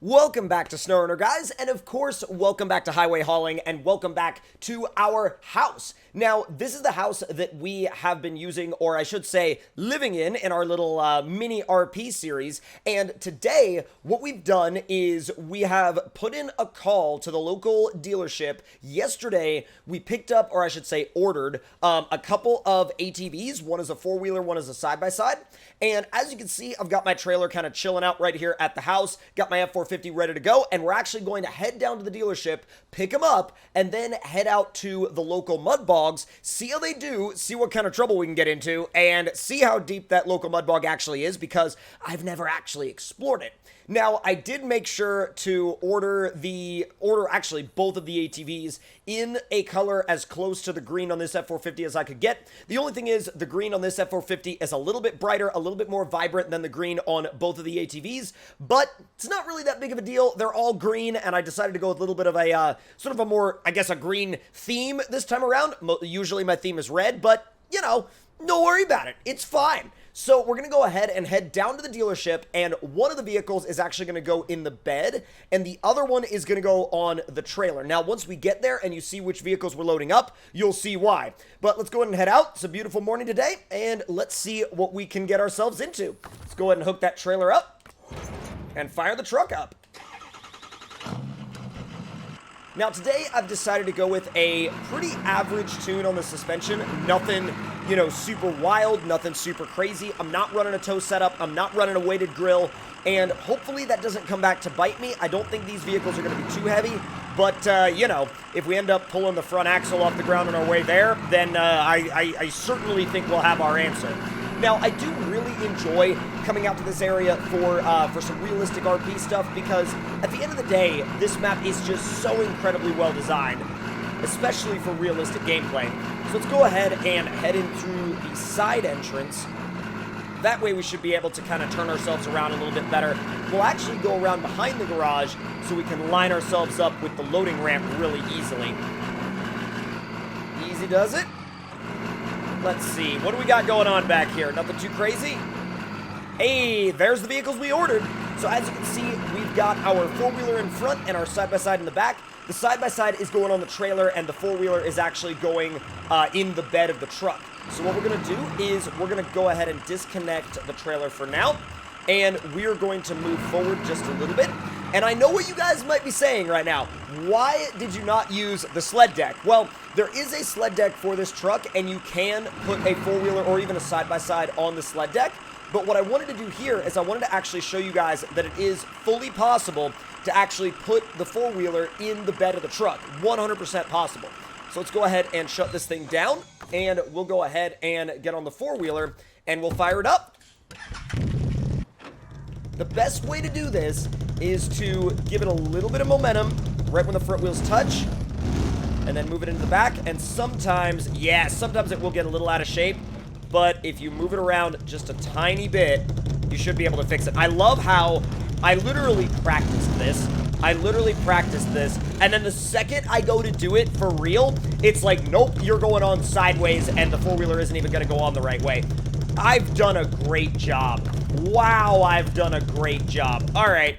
Welcome back to SnowRunner, guys, and of course, welcome back to Highway Hauling, and welcome back to our house. Now, this is the house that we have been using, or I should say, living in our little mini RP series, and today, what we've done is we have put in a call to the local dealership. Yesterday, we picked up, or I should say, ordered, a couple of ATVs. One is a four-wheeler, one is a side-by-side, and as you can see, I've got my trailer kind of chilling out right here at the house, got my F450 ready to go, and we're actually going to head down to the dealership, pick them up, and then head out to the local mud bogs, see how they do, see what kind of trouble we can get into, and see how deep that local mud bog actually is, because I've never actually explored it. Now, I did make sure to order actually both of the ATVs in a color as close to the green on this F450 as I could get. The only thing is, the green on this F450 is a little bit brighter, a little bit more vibrant than the green on both of the ATVs, but it's not really that big of a deal. They're all green, and I decided to go with a little bit of a, sort of a more, I guess, a green theme this time around. Usually my theme is red, but, you know, don't worry about it. It's fine. So we're going to go ahead and head down to the dealership, and one of the vehicles is actually going to go in the bed, and the other one is going to go on the trailer. Now, once we get there and you see which vehicles we're loading up, you'll see why. But let's go ahead and head out. It's a beautiful morning today, and let's see what we can get ourselves into. Let's go ahead and hook that trailer up and fire the truck up. Now today I've decided to go with a pretty average tune on the suspension. Nothing, you know, super wild, nothing super crazy. I'm not running a tow setup, I'm not running a weighted grill, and hopefully that doesn't come back to bite me. I don't think these vehicles are going to be too heavy, but, you know, if we end up pulling the front axle off the ground on our way there, then I certainly think we'll have our answer. Now, I do really enjoy coming out to this area for some realistic RP stuff, because at the end of the day, this map is just so incredibly well designed, especially for realistic gameplay. So let's go ahead and head in through the side entrance. That way we should be able to kind of turn ourselves around a little bit better. We'll actually go around behind the garage so we can line ourselves up with the loading ramp really easily. Easy does it. Let's see, what do we got going on back here? Nothing too crazy? Hey, there's the vehicles we ordered. So as you can see, we've got our four-wheeler in front and our side-by-side in the back. The side-by-side is going on the trailer, and the four-wheeler is actually going in the bed of the truck. So what we're going to do is we're going to go ahead and disconnect the trailer for now, and we're going to move forward just a little bit. And I know what you guys might be saying right now. Why did you not use the sled deck? Well, there is a sled deck for this truck, and you can put a four-wheeler or even a side-by-side on the sled deck. But what I wanted to do here is I wanted to actually show you guys that it is fully possible to actually put the four-wheeler in the bed of the truck. 100% possible. So let's go ahead and shut this thing down, and we'll go ahead and get on the four-wheeler, and we'll fire it up. The best way to do this is to give it a little bit of momentum right when the front wheels touch, and then move it into the back. And sometimes, yeah, sometimes it will get a little out of shape, but if you move it around just a tiny bit, you should be able to fix it. I love how I literally practiced this. And then the second I go to do it for real, it's like, nope, you're going on sideways, and the four-wheeler isn't even going to go on the right way. I've done a great job. Wow, I've done a great job. All right,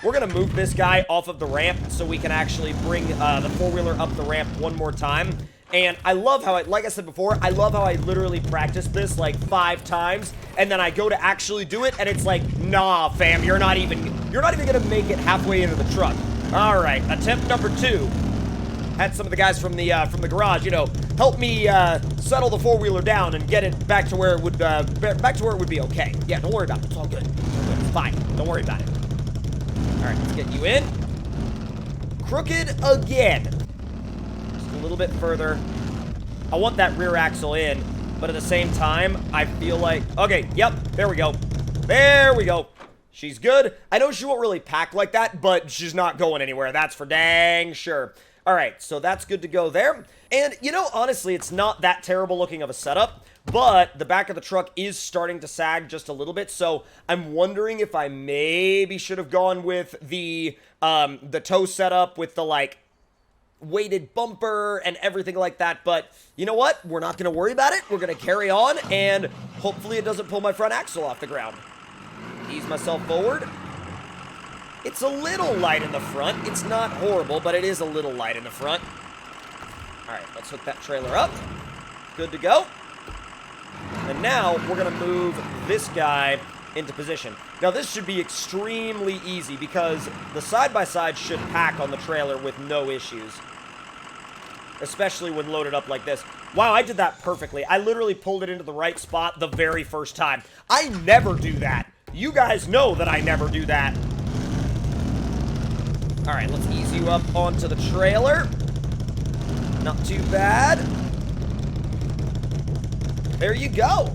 we're going to move this guy off of the ramp so we can actually bring the four-wheeler up the ramp one more time. And I love how, like I said before, I love how I literally practiced this like 5 times, and then I go to actually do it, and it's like, nah, fam, you're not even going to make it halfway into the truck. All right, attempt number 2. Had some of the guys from the garage, you know, help me settle the four-wheeler down and get it back to where it would be okay. Yeah, don't worry about it. It's all good. It's fine. Don't worry about it. All right, let's get you in. Crooked again. Just a little bit further. I want that rear axle in, but at the same time, I feel like, okay, yep, there we go. There we go. She's good. I know she won't really pack like that, but she's not going anywhere. That's for dang sure. All right, so that's good to go there. And, you know, honestly, it's not that terrible looking of a setup, but the back of the truck is starting to sag just a little bit, so I'm wondering if I maybe should have gone with the tow setup with the, like, weighted bumper and everything like that, but you know what? We're not going to worry about it. We're going to carry on, and hopefully it doesn't pull my front axle off the ground. Ease myself forward. It's a little light in the front. It's not horrible, but it is a little light in the front. All right, let's hook that trailer up. Good to go. And now we're going to move this guy into position. Now, this should be extremely easy because the side-by-side should pack on the trailer with no issues, especially when loaded up like this. Wow, I did that perfectly. I literally pulled it into the right spot the very first time. I never do that. You guys know that I never do that. All right, let's ease you up onto the trailer. Not too bad. There you go.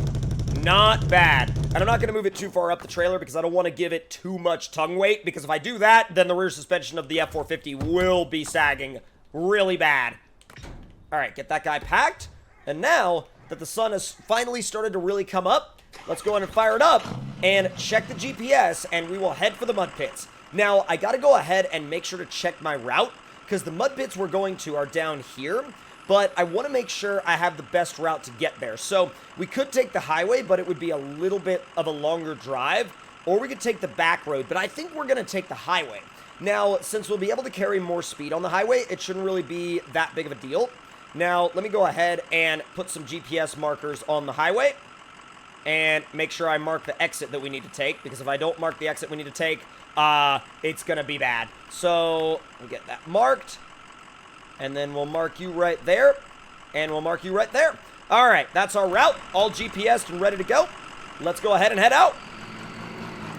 Not bad. And I'm not going to move it too far up the trailer because I don't want to give it too much tongue weight, because if I do that, then the rear suspension of the F450 will be sagging really bad. All right, get that guy packed. And now that the sun has finally started to really come up, let's go ahead and fire it up and check the GPS, and we will head for the mud pits. Now, I got to go ahead and make sure to check my route, because the mud pits we're going to are down here, but I want to make sure I have the best route to get there. So we could take the highway, but it would be a little bit of a longer drive, or we could take the back road, but I think we're going to take the highway. Now, since we'll be able to carry more speed on the highway, it shouldn't really be that big of a deal. Now, let me go ahead and put some GPS markers on the highway and make sure I mark the exit that we need to take, because if I don't mark the exit we need to take, it's going to be bad. So we'll get that marked, and then we'll mark you right there, and we'll mark you right there. All right, that's our route, all GPSed and ready to go. Let's go ahead and head out.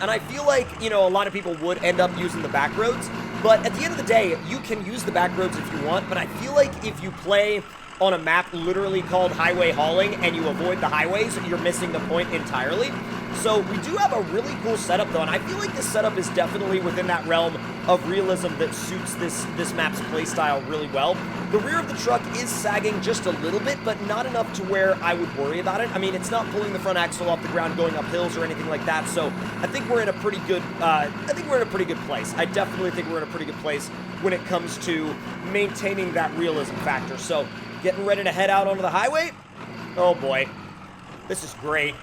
And I feel like, you know, a lot of people would end up using the back roads, but at the end of the day, you can use the back roads if you want, but I feel like if you play on a map literally called highway hauling and you avoid the highways, you're missing the point entirely. So we do have a really cool setup though, and I feel like this setup is definitely within that realm of realism that suits this map's playstyle really well. The rear of the truck is sagging just a little bit, but not enough to where I would worry about it. I mean, it's not pulling the front axle off the ground going up hills or anything like that, so I think we're in a pretty good place. I definitely think we're in a pretty good place when it comes to maintaining that realism factor. So getting ready to head out onto the highway. Oh boy, this is great.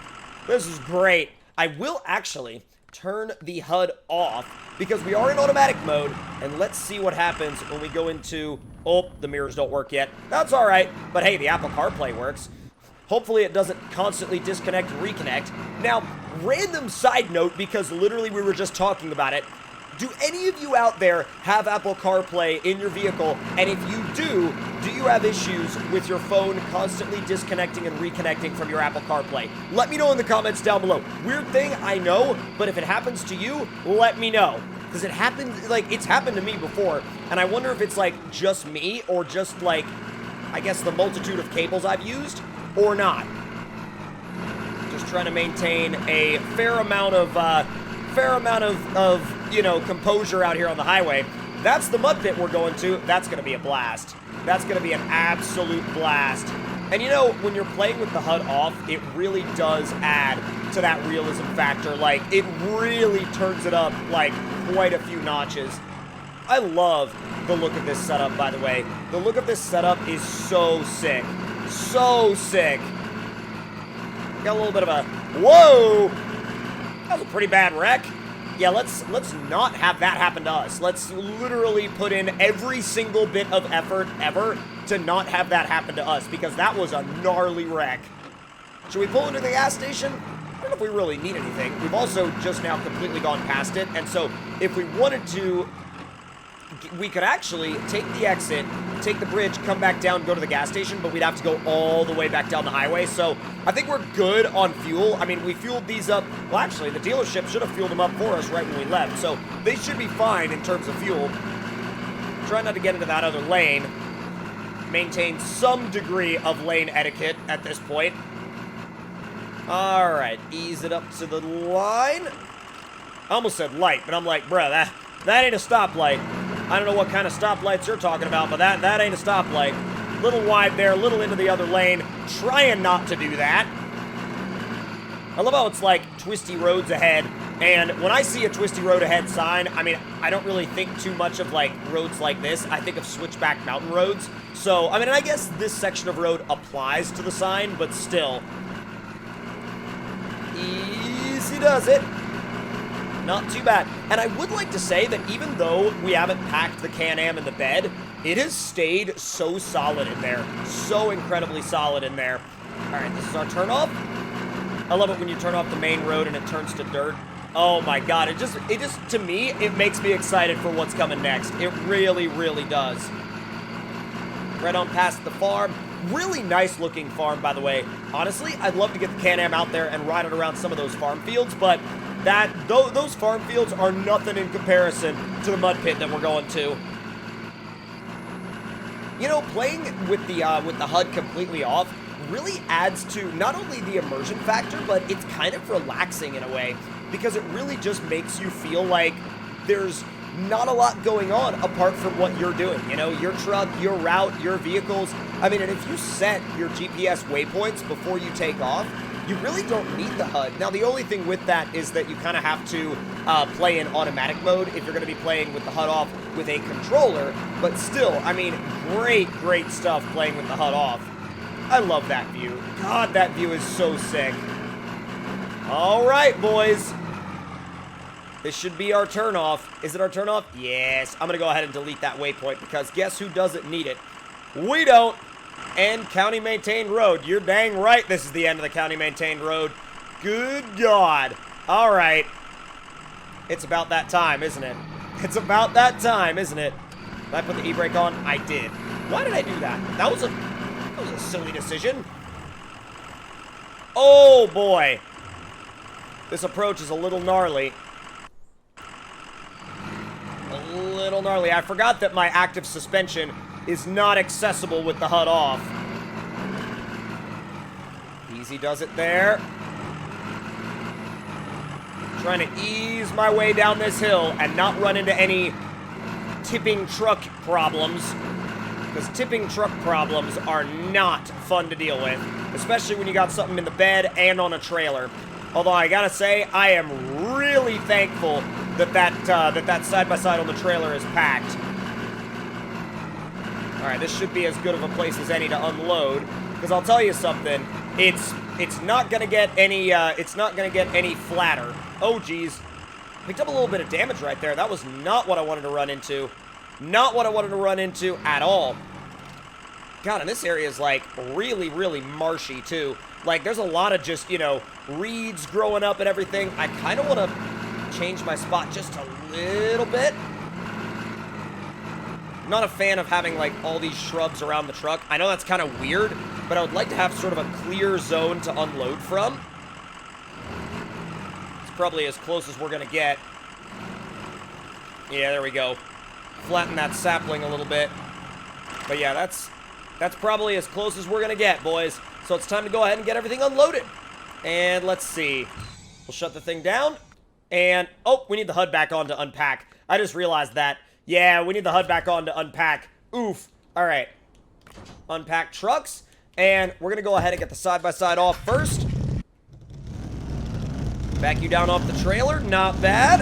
This is great. I will actually turn the HUD off because we are in automatic mode, and let's see what happens when we go into... Oh, the mirrors don't work yet. That's all right, but hey, the Apple CarPlay works. Hopefully it doesn't constantly disconnect and reconnect. Now, random side note, because literally we were just talking about it. Do any of you out there have Apple CarPlay in your vehicle? And if you do you have issues with your phone constantly disconnecting and reconnecting from your Apple CarPlay? Let me know in the comments down below. Weird thing, I know, but if it happens to you, let me know. Because it happens, like, it's happened to me before, and I wonder if it's, like, just me, or just, like, I guess the multitude of cables I've used, or not. Just trying to maintain a fair amount of, you know, composure out here on the highway. That's the mud pit we're going to. That's going to be a blast. That's going to be an absolute blast. And you know, when you're playing with the HUD off, it really does add to that realism factor. Like, it really turns it up, like, quite a few notches. I love the look of this setup, by the way. The look of this setup is so sick. So sick. Got a little bit of a... Whoa! That was a pretty bad wreck. Yeah, let's not have that happen to us. Let's literally put in every single bit of effort ever to not have that happen to us, because that was a gnarly wreck. Should we pull into the gas station? I don't know if we really need anything. We've also just now completely gone past it, and so if we wanted to, we could actually take the exit, take the bridge, come back down, go to the gas station, but we'd have to go all the way back down the highway. So I think we're good on fuel. I mean, we fueled these up. Well, actually, the dealership should have fueled them up for us right when we left. So they should be fine in terms of fuel. Try not to get into that other lane. Maintain some degree of lane etiquette at this point. All right, ease it up to the line. I almost said light, but I'm like, bruh, that ain't a stoplight. I don't know what kind of stoplights you're talking about, but that ain't a stoplight. Little wide there, little into the other lane. Trying not to do that. I love how it's like twisty roads ahead. And when I see a twisty road ahead sign, I mean, I don't really think too much of like roads like this. I think of switchback mountain roads. So, I mean, I guess this section of road applies to the sign, but still. Easy does it. Not too bad. And I would like to say that even though we haven't packed the CanAm in the bed, it has stayed so solid in there. So incredibly solid in there. All right, this is our turnoff. I love it when you turn off the main road and it turns to dirt. Oh my God, it just, to me, it makes me excited for what's coming next. It really, really does. Right on past the farm. Really nice looking farm, by the way. Honestly, I'd love to get the CanAm out there and ride it around some of those farm fields, but those farm fields are nothing in comparison to the mud pit that we're going to. You know, playing with the HUD completely off really adds to not only the immersion factor, but it's kind of relaxing in a way, because it really just makes you feel like there's not a lot going on apart from what you're doing. You know, your truck, your route, your vehicles. I mean, and if you set your GPS waypoints before you take off, you really don't need the HUD. Now, the only thing with that is that you kind of have to play in automatic mode if you're going to be playing with the HUD off with a controller. But still, I mean, great stuff playing with the HUD off. I love that view. God, that view is so sick. All right, boys. This should be our turnoff. Is it our turnoff? Yes. I'm going to go ahead and delete that waypoint because guess who doesn't need it? We don't. And county maintained road. You're dang right this is the end of the county maintained road. Good God. All right. It's about that time, isn't it? It's about that time, isn't it? Did I put the e-brake on? I did. Why did I do that? That was a silly decision. Oh, boy. This approach is a little gnarly. A little gnarly. I forgot that my active suspension is not accessible with the HUD off. Easy does it there. Trying to ease my way down this hill and not run into any tipping truck problems. Because tipping truck problems are not fun to deal with. Especially when you got something in the bed and on a trailer. Although I gotta say, I am really thankful that side-by-side on the trailer is packed. Alright, this should be as good of a place as any to unload. Because I'll tell you something, it's not gonna get any flatter. Oh geez. Picked up a little bit of damage right there. That was not what I wanted to run into. Not what I wanted to run into at all. God, and this area is like really, really marshy too. Like there's a lot of just, you know, reeds growing up and everything. I kind of want to change my spot just a little bit. I'm not a fan of having like all these shrubs around the truck. I know that's kind of weird, but I would like to have sort of a clear zone to unload from. It's probably as close as we're gonna get. Yeah, there we go. Flatten that sapling a little bit. But yeah, that's probably as close as we're gonna get, boys. So it's time to go ahead and get everything unloaded. And let's see. We'll shut the thing down. And, oh, we need the HUD back on to unpack. I just realized that. Yeah, we need the HUD back on to unpack. Oof. All right. Unpack trucks. And we're going to go ahead and get the side-by-side off first. Back you down off the trailer. Not bad.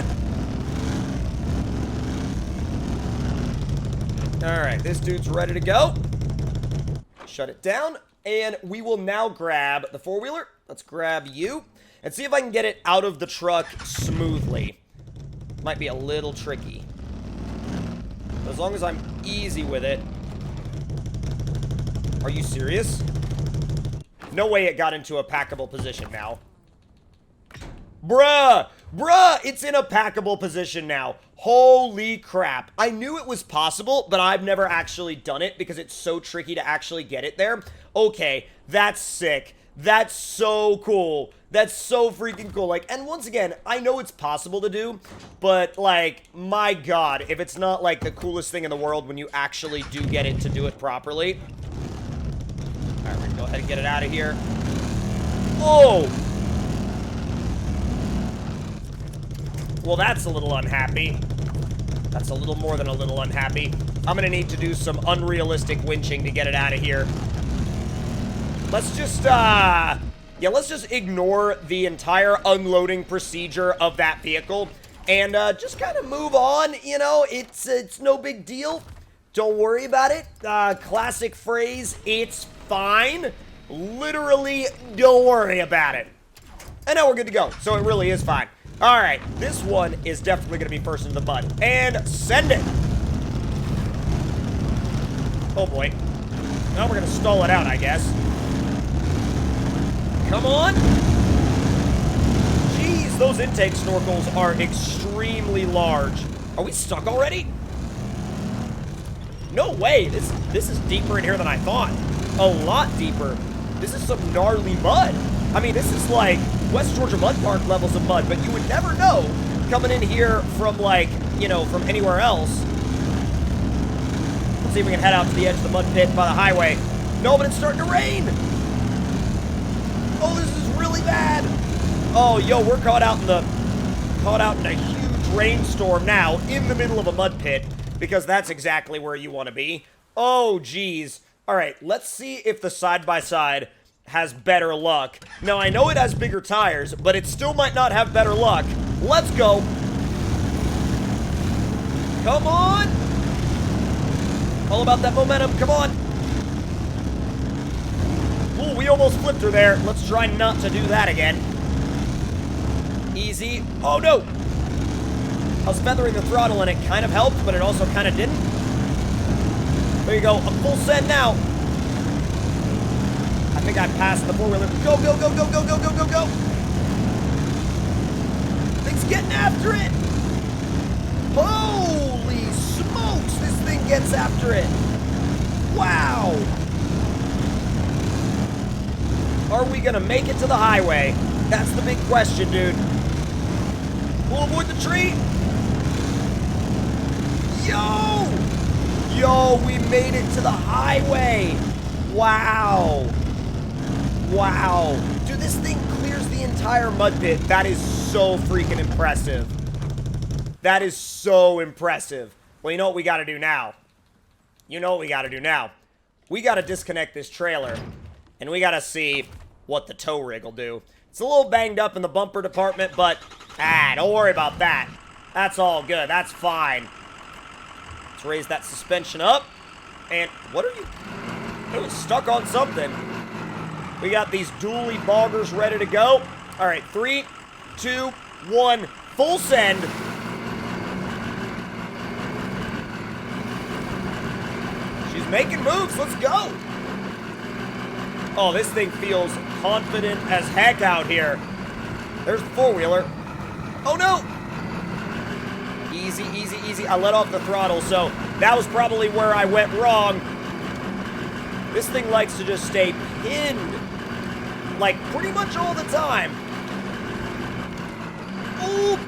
All right, this dude's ready to go. Shut it down. And we will now grab the four-wheeler. Let's grab you. And see if I can get it out of the truck smoothly. Might be a little tricky. But as long as I'm easy with it. Are you serious? No way it got into a packable position now. Bruh! Bruh! It's in a packable position now. Holy crap. I knew it was possible, but I've never actually done it because it's so tricky to actually get it there. Okay, that's sick. That's so cool. That's so freaking cool. Like, and once again, I know it's possible to do, but like, my God, if it's not like the coolest thing in the world when you actually do get it to do it properly. All right, we're gonna go ahead and get it out of here. Oh! Well, that's a little unhappy. That's a little more than a little unhappy. I'm gonna need to do some unrealistic winching to get it out of here. Let's just, yeah, let's just ignore the entire unloading procedure of that vehicle and just kind of move on, you know, it's no big deal. Don't worry about it. Classic phrase, it's fine. Literally, don't worry about it. And now we're good to go, so it really is fine. All right, this one is definitely going to be first in the mud. And send it. Oh, boy. Now we're going to stall it out, I guess. Come on. Jeez, those intake snorkels are extremely large. Are we stuck already? No way. This is deeper in here than I thought. A lot deeper. This is some gnarly mud. I mean, this is like West Georgia Mud Park levels of mud, but you would never know coming in here from, like, you know, from anywhere else. Let's see if we can head out to the edge of the mud pit by the highway. No, but it's starting to rain. Oh, this is really bad. Oh, yo, we're caught out in a huge rainstorm now in the middle of a mud pit, because that's exactly where you want to be. Oh, geez. All right, let's see if the side-by-side has better luck. Now, I know it has bigger tires, but it still might not have better luck. Let's go. Come on. All about that momentum. Come on. Ooh, we almost flipped her there. Let's try not to do that again. Easy. Oh, no. I was feathering the throttle, and it kind of helped, but it also kind of didn't. There you go. A full send now. I think I passed the four-wheeler. Go, go, go, go, go, go, go, go, go. Thing's getting after it. Holy smokes, this thing gets after it. Wow. Are we going to make it to the highway? That's the big question, dude. We'll avoid the tree. Yo! Yo, we made it to the highway. Wow. Wow. Dude, this thing clears the entire mud pit. That is so freaking impressive. That is so impressive. Well, you know what we got to do now? You know what we got to do now? We got to disconnect this trailer, and we got to see what the tow rig will do. It's a little banged up in the bumper department, but, don't worry about that. That's all good. That's fine. Let's raise that suspension up. And what are you? It was stuck on something. We got these dually boggers ready to go. All right, 3, 2, 1, full send. She's making moves. Let's go. Oh, this thing feels confident as heck out here. There's the four-wheeler. Oh, no. Easy, easy, easy. I let off the throttle, so that was probably where I went wrong. This thing likes to just stay pinned, like, pretty much all the time. Ooh.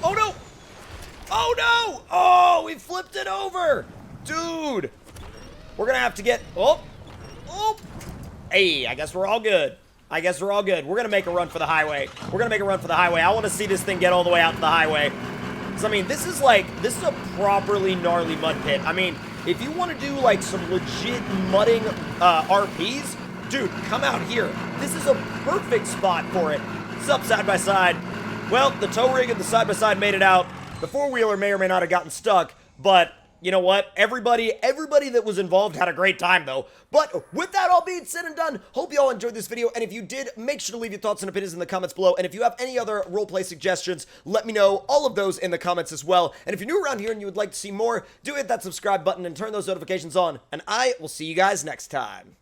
Oh, no. Oh, no. Oh, we flipped it over. Dude. We're going to have to get... Oh. Oh. Hey, I guess we're all good. I guess we're all good. We're going to make a run for the highway. We're going to make a run for the highway. I want to see this thing get all the way out to the highway. Because, I mean, this is a properly gnarly mud pit. I mean, if you want to do, like, some legit mudding RPs, dude, come out here. This is a perfect spot for it. What's up, side-by-side? Well, the tow rig and the side-by-side made it out. The four-wheeler may or may not have gotten stuck, but... you know what? Everybody that was involved had a great time, though. But with that all being said and done, hope you all enjoyed this video. And if you did, make sure to leave your thoughts and opinions in the comments below. And if you have any other roleplay suggestions, let me know all of those in the comments as well. And if you're new around here and you would like to see more, do hit that subscribe button and turn those notifications on. And I will see you guys next time.